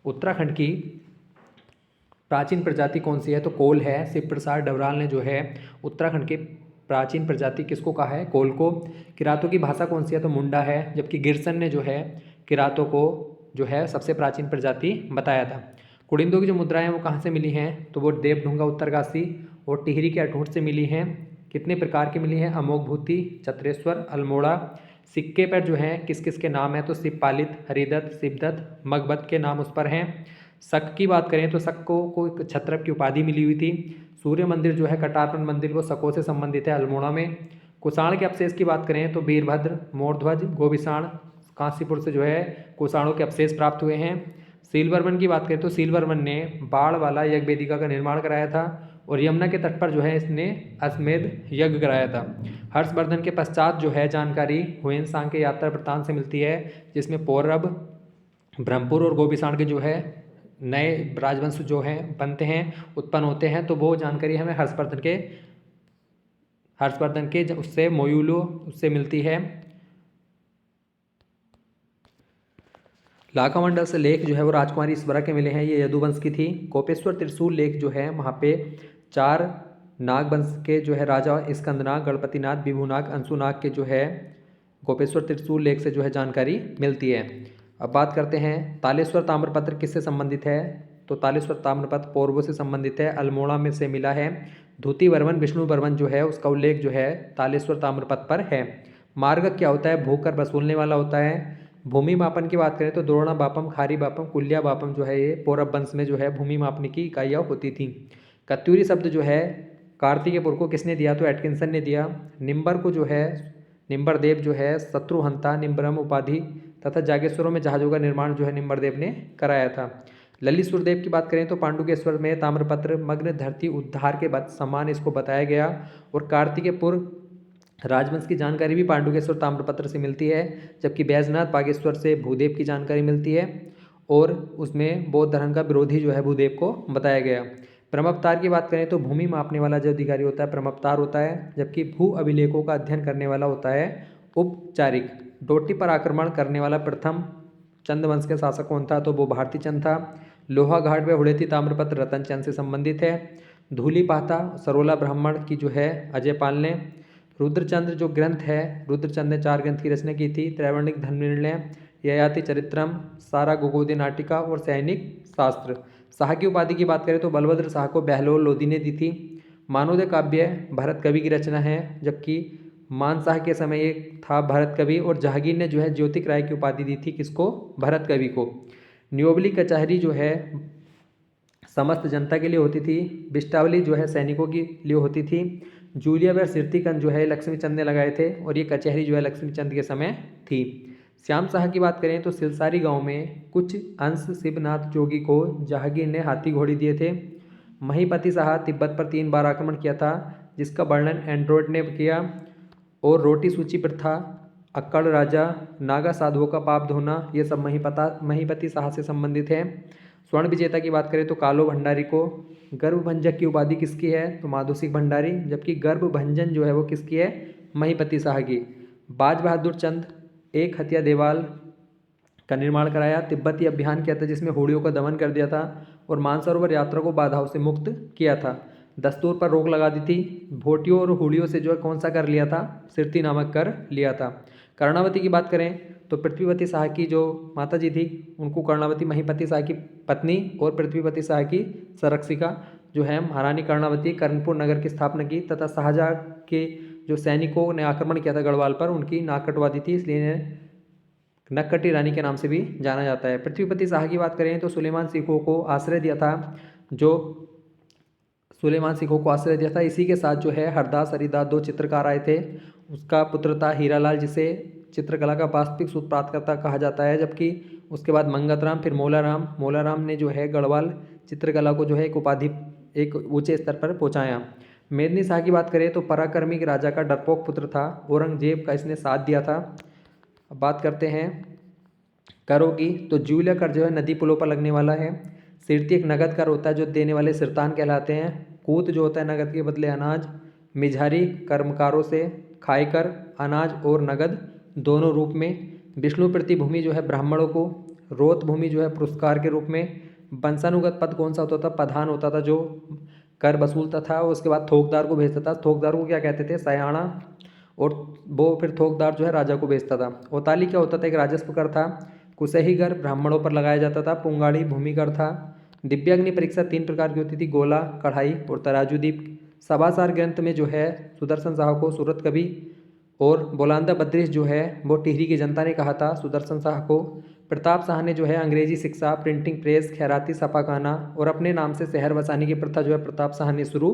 उत्तराखंड की प्राचीन प्रजाति कौन सी है? तो कोल है। शिव प्रसाद डबराल ने जो है उत्तराखंड के प्राचीन प्रजाति किसको कहा है? कोल को। किरातों की भाषा कौन सी है? तो मुंडा है। जबकि गिरसन ने जो है किरातों को जो है सबसे प्राचीन प्रजाति बताया था। कुड़िंदों की जो मुद्राएं हैं वो कहाँ से मिली हैं? तो वो देवढुंगा उत्तरकाशी और टिहरी के अठूठ से मिली हैं। कितने प्रकार की मिली हैं? अमोघभूति, चत्रेश्वर, अल्मोड़ा। सिक्के पर जो है किस किस के नाम है? तो शिवपालित, हरिदत्त, शिवदत्त, मगबत के नाम उस पर हैं। शक की बात करें तो शक को एक क्षत्रप की उपाधि मिली हुई थी। सूर्य मंदिर जो है कटारपन मंदिर वो शकों से संबंधित है, अल्मोड़ा में। कुषाण के अवशेष की बात करें तो वीरभद्र, मोरध्वज, गोविषाण, काशीपुर से जो है कुषाणों के अवशेष प्राप्त हुए हैं। सीलवर्मन की बात करें तो सीलवर्मन ने बाढ़ वाला यज्ञ वेदिका का निर्माण कराया था और यमुना के तट पर जो है इसने अश्वमेध यज्ञ कराया था। हर्षवर्धन के पश्चात जो है जानकारी हुएन के यात्रा वृत्तांत से मिलती है, जिसमें पौरव, ब्रह्मपुर और गोविषाण के जो है नए राजवंश जो हैं बनते हैं, उत्पन्न होते हैं। तो वो जानकारी हमें हर्षवर्धन के उससे मोयूलो उससे मिलती है। लाखामंडल से लेख जो है वो राजकुमारी ईश्वरा के मिले हैं, ये यदुवंश की थी। कोपेश्वर त्रिशूल लेख जो है वहाँ पे 4 नाग वंश के जो है राजा स्कंदनाग, गणपतिनाथ, विभुनाग, अंशुनाग के जो है गोपेश्वर त्रिशूल लेख से जो है जानकारी मिलती है। अब बात करते हैं तालेश्वर ताम्रपत्र किससे संबंधित है? तो तालेश्वर ताम्रपत्र पौरवों से संबंधित है, अल्मोड़ा में से मिला है। धूति वर्मन, विष्णु वर्मन जो है उसका उल्लेख जो है तालेश्वर ताम्रपत्र पर है। मार्ग क्या होता है? भूकर वसूलने वाला होता है। भूमि मापन की बात करें तो द्रोणा बापम, खारी बापम, कुल्या बापम जो है ये पौरव वंश में जो है भूमि मापने की इकाइयाँ होती थी। कत्यूरी शब्द जो है कार्तिकेयपुर को किसने दिया? तो एटकिंसन ने दिया। निम्बर को जो है निम्बरदेव जो है शत्रुहंता निम्बरम उपाधि तथा जागेश्वरों में जहाजों का निर्माण जो है निम्बरदेव ने कराया था। ललित सुरदेव की बात करें तो पांडुकेश्वर में ताम्रपत्र मग्न धरती उद्धार के बाद समान इसको बताया गया। और कार्तिकेयपुर राजवंश की जानकारी भी पांडुकेश्वर ताम्रपत्र से मिलती है, जबकि बैजनाथ बागेश्वर से भूदेव की जानकारी मिलती है और उसमें बौद्ध धर्म का विरोधी जो है भूदेव को बताया गया। ब्रह्मअवतार की बात करें तो भूमि मापने वाला जो अधिकारी होता है ब्रह्मअवतार होता है, जबकि भू अभिलेखों का अध्ययन करने वाला होता है उपचारिक। डोटी पर आक्रमण करने वाला प्रथम चंद वंश के शासक कौन था? तो वो भारती चंद था। लोहा घाट व हुड़ेती ताम्रपत्र रतन चंद से संबंधित है। धूली पाता सरोला ब्राह्मण की जो है अजय पाल ने। रुद्रचंद्र जो ग्रंथ है रुद्रचंद ने 4 ग्रंथ की रचना की थी, त्रैवर्णिक धर्म निर्णय, ययाति चरित्रम, सारा गुगोदी नाटिका और सैनिक शास्त्र। शाह की उपाधि की बात करें तो बलभद्र शाह को बहलोल लोदी ने दी थी। मानवोदय काव्य भरत कवि की रचना है, जबकि मानशाह के समय एक था भरत कवि और जहांगीर ने जो है ज्योतिक राय की उपाधि दी थी किसको? भरत कवि को। न्योबली कचहरी जो है समस्त जनता के लिए होती थी, बिस्टावली जो है सैनिकों के लिए होती थी। जूलिया व सिरतीकंद जो है लक्ष्मीचंद ने लगाए थे और ये कचहरी जो है लक्ष्मीचंद के समय थी। श्याम शाह की बात करें तो सिलसारी गांव में कुछ अंश शिवनाथ जोगी को जहांगीर ने हाथी घोड़ी दिए थे। महीपति शाह तिब्बत पर 3 बार आक्रमण किया था, जिसका वर्णन एंड्रोइड ने किया। और रोटी सूची प्रथा, अक्कड़ राजा, नागा साधुओं का पाप धोना, ये सब महीपति शाह से संबंधित है। स्वर्ण विजेता की बात करें तो कालो भंडारी को। गर्भभंजक की उपाधि किसकी है? तो माधो सिंह भंडारी, जबकि गर्भभंजन जो है वो किसकी है? महीपति शाह की। बाज बहादुर चंद एक हथिया देवाल का निर्माण कराया, तिब्बती अभियान किया था जिसमें होड़ियों का दमन कर दिया था और मानसरोवर यात्रा को बाधाओं से मुक्त किया था। दस्तूर पर रोक लगा दी थी। भोटियों और हुड़ियों से जो है कौन सा कर लिया था? सिरती नामक कर लिया था। कर्णावती की बात करें तो पृथ्वीपति शाह की जो माता जी थी उनको कर्णावती महीपति शाह की पत्नी और पृथ्वीपति शाह की संरक्षिका जो है महारानी कर्णावती कर्णपुर नगर की स्थापना की तथा शाहजहाँ के जो सैनिकों ने आक्रमण किया था गढ़वाल पर उनकी नाक कटवा दी थी, इसलिए इन्हें नक्कटी रानी के नाम से भी जाना जाता है। पृथ्वीपति शाह की बात करें तो सुलेमान सिखों को आश्रय दिया था, इसी के साथ जो है हरदास हरिदास 2 चित्रकार आए थे। उसका पुत्र था हीरालाल जिसे चित्रकला का वास्तविक सूत्रपातकर्ता कहा जाता है, जबकि उसके बाद मंगतराम फिर मोलाराम ने जो है गढ़वाल चित्रकला को जो है एक उपाधि एक ऊंचे स्तर पर पहुंचाया। मेदिनी शाह की बात करें तो पराक्रमी राजा का डरपोक पुत्र था, औरंगजेब का इसने साथ दिया था। अब बात करते हैं करों की, तो जूलिया कर जो है नदी पुलों पर लगने वाला है। सिरती एक नगद कर होता है जो देने वाले सिरतान कहलाते हैं। कूत जो होता है नगद के बदले अनाज। मिझारी कर्मकारों से, खायकर अनाज और नगद दोनों रूप में। विष्णु प्रतिभूमि जो है ब्राह्मणों को, रोत भूमि जो है पुरस्कार के रूप में। वंशानुगत पद कौन सा होता था? प्रधान होता था जो कर वसूलता था, उसके बाद थोकदार को भेजता था। थोकदार को क्या कहते थे? सयाना। और वो फिर थोकदार जो है राजा को भेजता था। औताली क्या होता था? एक राजस्व कर था। कुशही कर ब्राह्मणों पर लगाया जाता था। पुंगाड़ी भूमि कर था। दिव्याग्नि परीक्षा 3 प्रकार की होती थी, गोला, कढ़ाई और तराजू दीप। सभासार ग्रंथ में जो है सुदर्शन शाह को सूरत कवि और बोलांदा बद्रिश जो है वो टिहरी की जनता ने कहा था सुदर्शन शाह को। प्रताप शाह ने जो है अंग्रेजी शिक्षा, प्रिंटिंग प्रेस, खैराती छापाखाना और अपने नाम से शहर बसाने की प्रथा जो है प्रताप शाह ने शुरू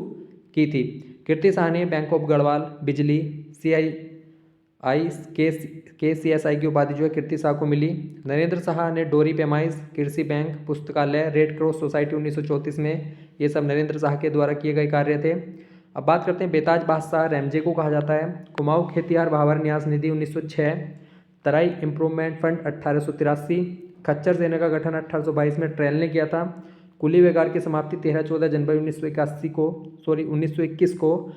की थी। कीर्ति शाह ने बैंक ऑफ गढ़वाल, बिजली, CII KCSI की उपाधि जो है कीर्ति शाह को मिली। नरेंद्र शाह ने डोरी पैमाइश, कृषि बैंक, पुस्तकालय, रेड क्रॉस सोसाइटी 1934 में, ये सब नरेंद्र शाह के द्वारा किए गए कार्य थे। अब बात करते हैं बेताज बादशाह रैमजे को कहा जाता है। कुमाऊं खेतिहार भावर न्यास निधि 1906, तराई इम्प्रूवमेंट फंड 1883, खच्चर सेना का गठन 1822 में ट्रेल ने किया था। कुली व्यवहार की समाप्ति 13-14 जनवरी 1921 को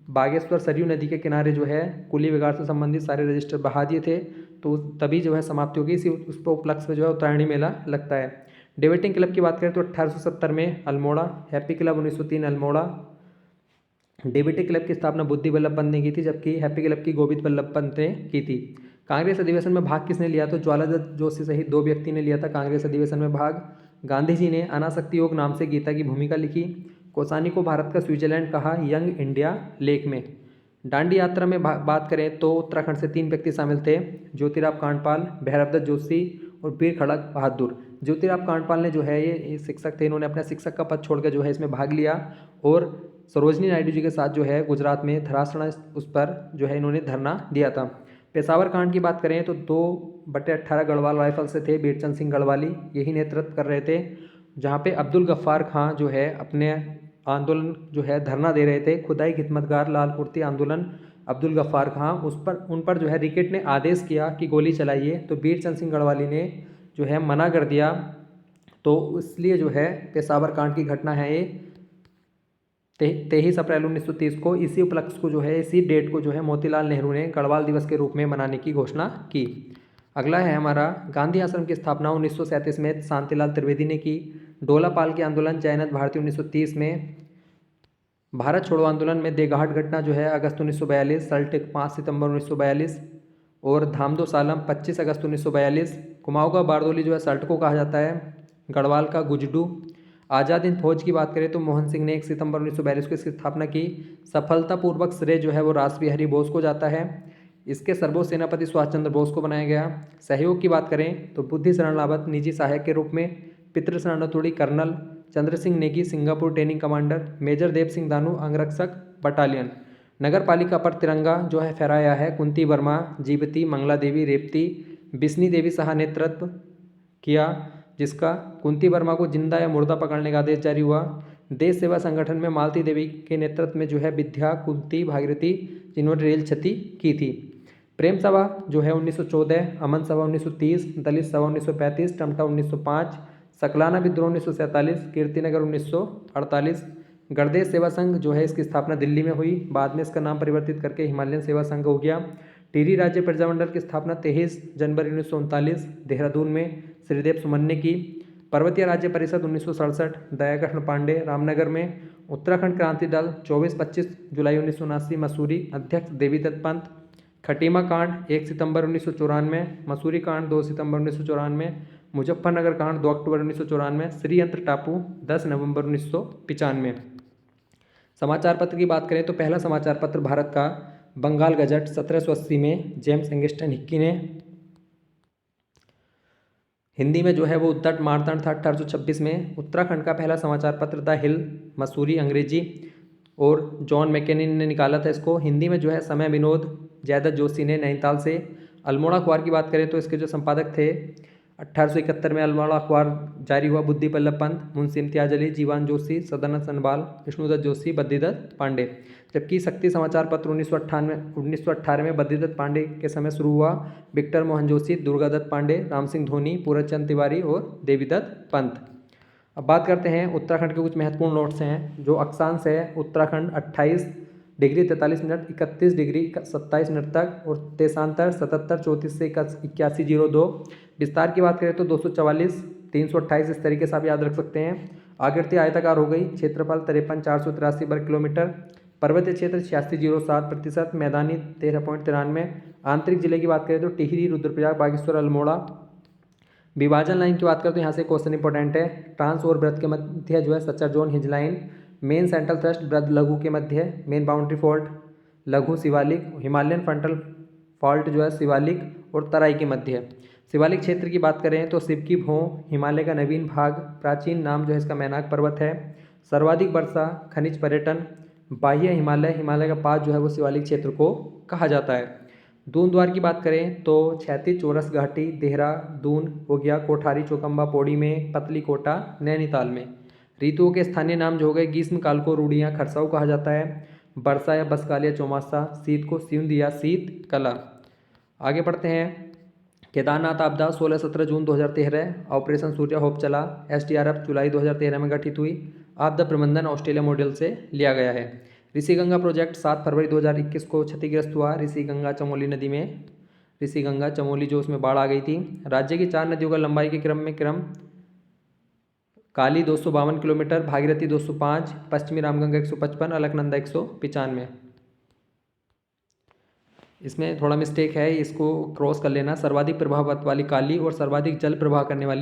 बागेश्वर सरयू नदी के किनारे जो है कुली व्यवहार से संबंधित सारे रजिस्टर बहा दिए थे, तो तभी जो है समाप्ति होगी। इसी उस पर उपलक्ष्य में जो है उत्तरायणी मेला लगता है। डेविटिंग क्लब की बात करें तो 1870 में Almora, happy club 1903 Almora. Debating club की स्थापना बुद्धि वल्लभ पंत ने की थी, जबकि हैप्पी क्लब की गोविंद वल्लभ पंत ने की थी। कांग्रेस अधिवेशन में भाग किसने लिया? तो ज्वालादत्त जोशी सहित 2 व्यक्ति ने लिया था कांग्रेस अधिवेशन में भाग। गांधी जी ने अनासक्ति योग नाम से गीता की भूमिका लिखी। कोसानी को भारत का स्विट्जरलैंड कहा यंग इंडिया लेख में। दांडी यात्रा में बात करें तो उत्तराखंड से 3 व्यक्ति शामिल थे, ज्योतिराव कांडपाल, भैरवदत्त जोशी और वीर खड़ग बहादुर। ज्योतिराव कांडपाल ने जो है ये शिक्षक थे, इन्होंने अपना शिक्षक का पद छोड़कर जो है इसमें भाग लिया और सरोजनी नायडू जी के साथ जो है गुजरात में धरासना उस पर जो है इन्होंने धरना दिया था। पेशावर कांड की बात करें तो 2/18 गढ़वाल राइफल से थे, बीरचंद सिंह गढ़वाली यही नेतृत्व कर रहे थे, जहाँ पे अब्दुल गफ्फार खां जो है अपने आंदोलन जो है धरना दे रहे थे। खुदाई खिदमतगार लाल कुर्ती आंदोलन, अब्दुल गफ्फार खां उन पर जो है रिकेट ने आदेश किया कि गोली चलाइए, तो बीरचंद सिंह गढ़वाली ने जो है मना कर दिया। तो इसलिए जो है पेशावर कांड की घटना है ये 23 अप्रैल 1930 को, इसी उपलक्ष्य को जो है इसी डेट को जो है मोतीलाल नेहरू ने गढ़वाल दिवस के रूप में मनाने की घोषणा की। अगला है हमारा गांधी आश्रम की स्थापना 1937 में शांतिलाल त्रिवेदी ने की। डोला पाल के आंदोलन चयनत भारती 1930 में। भारत छोड़ो आंदोलन में देघाट घटना जो है अगस्त 1942, सल्ट 5 सितंबर 1942 और धामदो सालम 25 अगस्त 1942। कुमाऊं का बारदोली जो है सल्ट को कहा जाता है, गढ़वाल का गुजडू। आज़ाद हिंद फौज की बात करें तो मोहन सिंह ने 1 सितंबर 1942 को इसकी स्थापना की। सफलतापूर्वक श्रेय जो है वो रासबिहारी बोस को जाता है। इसके सर्वोच्च सेनापति सुभाष चंद्र बोस को बनाया गया। सहयोग की बात करें तो बुद्धि शरण लावत निजी सहायक के रूप में, Pitri Sharan Nathudi colonel, Chandra Singh Negi Singapore training commander, major Dev Singh Danu अंगरक्षक बटालियन। नगर पालिका पर तिरंगा जो है फहराया है कुंती वर्मा, जीवती, मंगला देवी, रेवती, बिस्नी देवी शाह नेतृत्व किया, जिसका कुंती वर्मा को जिंदा या मुर्दा पकड़ने का आदेश जारी हुआ। देश सेवा संगठन में मालती देवी के नेतृत्व में जो है विद्या, कुंती, भागीरथी जिन्होंने रेल क्षति की थी। प्रेम सभा जो है 1914, अमन सभा 1930, दलित सभा 1935, टमटा 1905, सकलाना विद्रोह 1947, कीर्तिनगर 1948। गणदेश सेवा संघ जो है इसकी स्थापना दिल्ली में हुई, बाद में इसका नाम परिवर्तित करके हिमालयन सेवा संघ हो गया। टिहरी राज्य प्रजामंडल की स्थापना 23 जनवरी 1939 देहरादून में श्रीदेव सुमन ने की। पर्वतीय राज्य परिषद 1967 दयाकृष्ण पांडे रामनगर में। उत्तराखंड क्रांति दल 24-25 जुलाई 1979 मसूरी, अध्यक्ष देवीदत्त पंत। खटीमा कांड 1 सितंबर 1994, मसूरी कांड 2 सितंबर 1994, मुजफ्फरनगर कांड 2 अक्टूबर 1994, श्रीयंत्र टापू 10 नवंबर 1995। समाचार पत्र की बात करें तो पहला समाचार पत्र भारत का बंगाल गजट 1780 में जेम्स एंगस्टन हिक्की ने। हिंदी में जो है वो उद्दट मारतांड था 1826 में। उत्तराखंड का पहला समाचार पत्र द हिल मसूरी अंग्रेजी और जॉन मैकेनिन ने निकाला था इसको। हिंदी में जो है समय विनोद जयदत्त जोशी ने नैनीताल से। अल्मोड़ा अखबार की बात करें तो इसके जो संपादक थे 1871 में अल्मोड़ा अखबार जारी हुआ बुद्धि बल्लभ पंत, मुंशी इम्तियाज अली, जीवान जोशी, सदानंद सनबाल, विष्णुदत्त जोशी, बद्रीदत्त पांडे। जबकि शक्ति समाचार पत्र 1918 में बद्रीदत्त पांडे के समय शुरू हुआ। विक्टर मोहन जोशी, दुर्गादत्त पांडे, राम सिंह धोनी, पूरनचंद तिवारी और देवीदत्त पंत। अब बात करते हैं उत्तराखंड के कुछ महत्वपूर्ण नोट्स हैं। जो अक्षांश है Uttarakhand 28 degree 43 minute 31 degree 27 minute तक, और देशांतर 77 34 से 8102। विस्तार की बात करें तो 244 328, इस तरीके से आप याद रख सकते हैं। आकृति आयताकार हो गई। क्षेत्रफल 53,483 वर्ग किलोमीटर। पर्वतीय क्षेत्र 8607%, मैदानी 13.93। आंतरिक जिले की बात करें तो टिहरी, रुद्रप्रयाग, बागेश्वर, अल्मोड़ा। विभाजन लाइन की बात करें तो यहाँ से क्वेश्चन इंपॉर्टेंट है। ट्रांस और वृत्त के मध्य जो है Sachar zone, hinge line. Main central thrust वृत्त लघु के मध्य। मेन बाउंड्री फॉल्ट लघु शिवालिक। हिमालयन फ्रंटल फॉल्ट जो है शिवालिक और तराई के मध्य। शिवालिक क्षेत्र की बात करें तो शिव की भों, हिमालय का नवीन भाग। प्राचीन नाम जो है इसका मैनाक पर्वत है। सर्वाधिक वर्षा, खनिज पर्यटन, बाह्य हिमालय, हिमालय का पास जो है वो शिवालिक क्षेत्र को कहा जाता है। दून द्वार की बात करें तो क्षैतिज चौरस घाटी, देहरादून हो गया, कोठारी चौकम्बा पौड़ी में, पतली कोटा नैनीताल में। ऋतुओं के स्थानीय नाम जो हो गए, ग्रीष्म काल को रूढ़ियाँ खरसाऊ कहा जाता है। वर्षा या बसकाल या चौमासा, शीत को सिंध या शीत कला। आगे बढ़ते हैं। केदारनाथ आपदा 16-17 जून 2013। ऑपरेशन सूर्य होप चला। SDRF जुलाई 2013 में गठित हुई। आपदा प्रबंधन ऑस्ट्रेलिया मॉडल से लिया गया है। ऋषिगंगा प्रोजेक्ट 7 फरवरी 2021 को क्षतिग्रस्त हुआ। ऋषिगंगा चमोली नदी में, ऋषिगंगा चमोली जो उसमें बाढ़ आ गई थी। राज्य की 4 नदियों का लंबाई के क्रम काली 252 किलोमीटर, भागीरथी 205, पश्चिमी रामगंगा 155, अलकनंदा 195। इसमें थोड़ा मिस्टेक है, इसको क्रॉस कर लेना। सर्वाधिक प्रभाव वाली काली और सर्वाधिक जल प्रवाह करने वाली